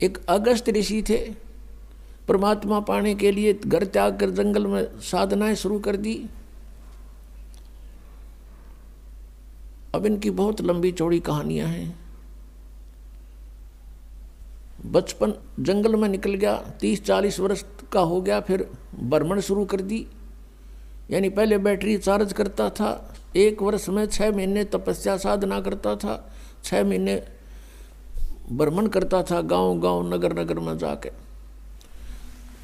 एक अगस्त ऋषि थे, परमात्मा पाने के लिए घर त्याग कर जंगल में साधनाएं शुरू कर दी। अब इनकी बहुत लंबी चौड़ी कहानियां हैं। बचपन जंगल में निकल गया, 30-40 वर्ष का हो गया, फिर भ्रमण शुरू कर दी। यानी पहले बैटरी चार्ज करता था, 1 वर्ष में 6 महीने तपस्या साधना करता था, 6 महीने भ्रमण करता था गांव गांव नगर नगर में जाके।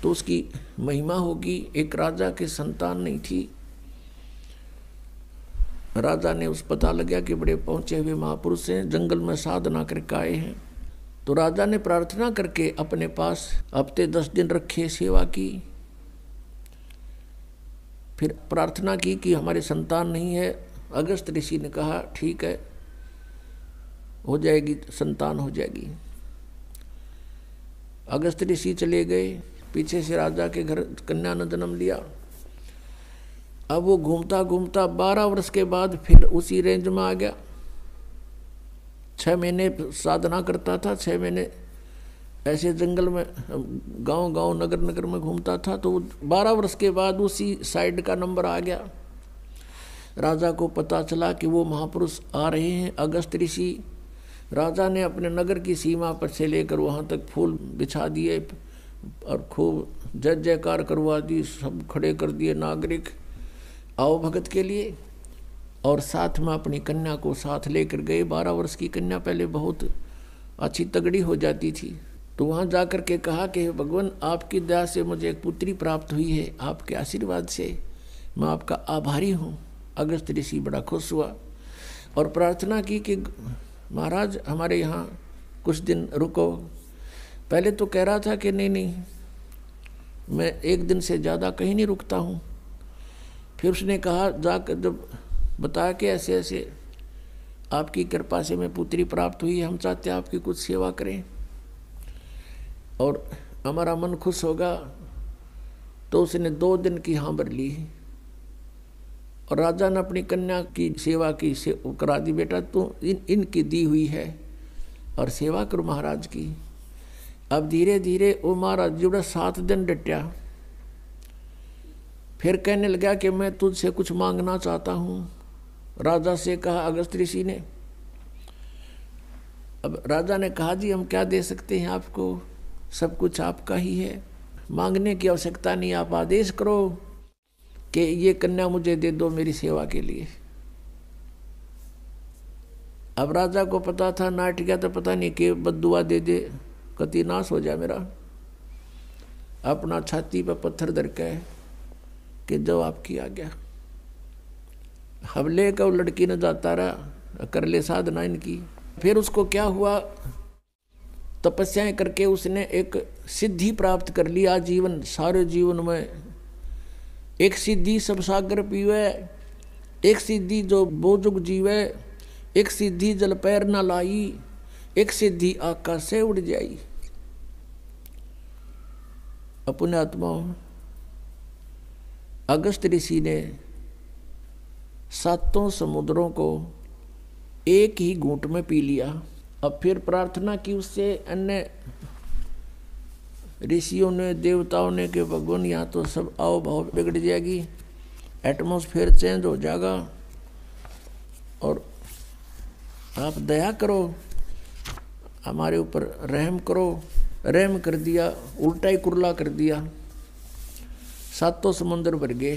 तो उसकी महिमा होगी। एक राजा की संतान नहीं थी। राजा ने उस पता लगा कि बड़े पहुंचे हुए महापुरुष हैं, जंगल में साधना करके आए हैं। तो राजा ने प्रार्थना करके अपने पास हफ्ते 10 दिन रखे, सेवा की। फिर प्रार्थना की कि हमारे संतान नहीं है। अगस्त ऋषि ने कहा ठीक है, हो जाएगी, संतान हो जाएगी। अगस्त ऋषि चले गए, पीछे से राजा के घर कन्या ने जन्म लिया। अब वो घूमता घूमता 12 वर्ष के बाद फिर उसी रेंज में आ गया। 6 महीने साधना करता था, 6 महीने ऐसे जंगल में गांव गांव नगर नगर में घूमता था। तो 12 वर्ष के बाद उसी साइड का नंबर आ गया। राजा को पता चला कि वो महापुरुष आ रहे हैं, अगस्त ऋषि। राजा ने अपने नगर की सीमा पर से लेकर वहाँ तक फूल बिछा दिए और खूब जय जयकार करवा दी, सब खड़े कर दिए नागरिक, आओ भगत के लिए। और साथ में अपनी कन्या को साथ लेकर गए। 12 वर्ष की कन्या पहले बहुत अच्छी तगड़ी हो जाती थी। तो वहाँ जाकर के कहा कि भगवान आपकी दया से मुझे एक पुत्री प्राप्त हुई है, आपके आशीर्वाद से मैं आपका आभारी हूँ। अगस्त ऋषि बड़ा खुश हुआ और प्रार्थना की कि महाराज हमारे यहाँ कुछ दिन रुको। पहले तो कह रहा था कि नहीं मैं 1 दिन से ज़्यादा कहीं नहीं रुकता हूँ। फिर उसने कहा, जाकर जब बताया कि ऐसे ऐसे आपकी कृपा से मैं पुत्री प्राप्त हुई, हम चाहते हैं आपकी कुछ सेवा करें और हमारा मन खुश होगा। तो उसने 2 दिन की हाँ भर ली और राजा ने अपनी कन्या की सेवा की करा दी। बेटा तू इनकी दी हुई है और सेवा करो महाराज की। अब धीरे धीरे वो महाराज जुड़ा 7 दिन डटा। फिर कहने लगा कि मैं तुझसे कुछ मांगना चाहता हूँ। राजा से कहा अगस्त ऋषि ने। अब राजा ने कहा जी हम क्या दे सकते हैं आपको, सब कुछ आपका ही है, मांगने की आवश्यकता नहीं, आप आदेश करो कि ये कन्या मुझे दे दो मेरी सेवा के लिए। अब राजा को पता था नाट गया तो पता नहीं कि बद्दुआ दे दे, कति नाश हो जाए मेरा। अपना छाती पर पत्थर धर के कि जवाब किया गया। हवले का लड़की ने जाता रहा, कर ले साधना इनकी। फिर उसको क्या हुआ, तपस्याएं करके उसने एक सिद्धि प्राप्त कर ली। आजीवन सारे जीवन में एक सिद्धि सब सागर पीवे, एक सिद्धि जो बोजुग जीवे, एक सिद्धि जल पैर न लाई, एक सिद्धि आकाश से उड़ जाई। अपने आत्माओं अगस्त ऋषि ने 7 समुद्रों को एक ही घूंट में पी लिया। अब फिर प्रार्थना की उससे अन्य ऋषियों ने, देवताओं ने कि भगवान यहाँ तो सब आओ भाव बिगड़ जाएगी, एटमॉस्फेयर चेंज हो जाएगा और आप दया करो, हमारे ऊपर रहम करो। रहम कर दिया, उल्टा ही कुरला कर दिया। 7 समुद्र भर गए।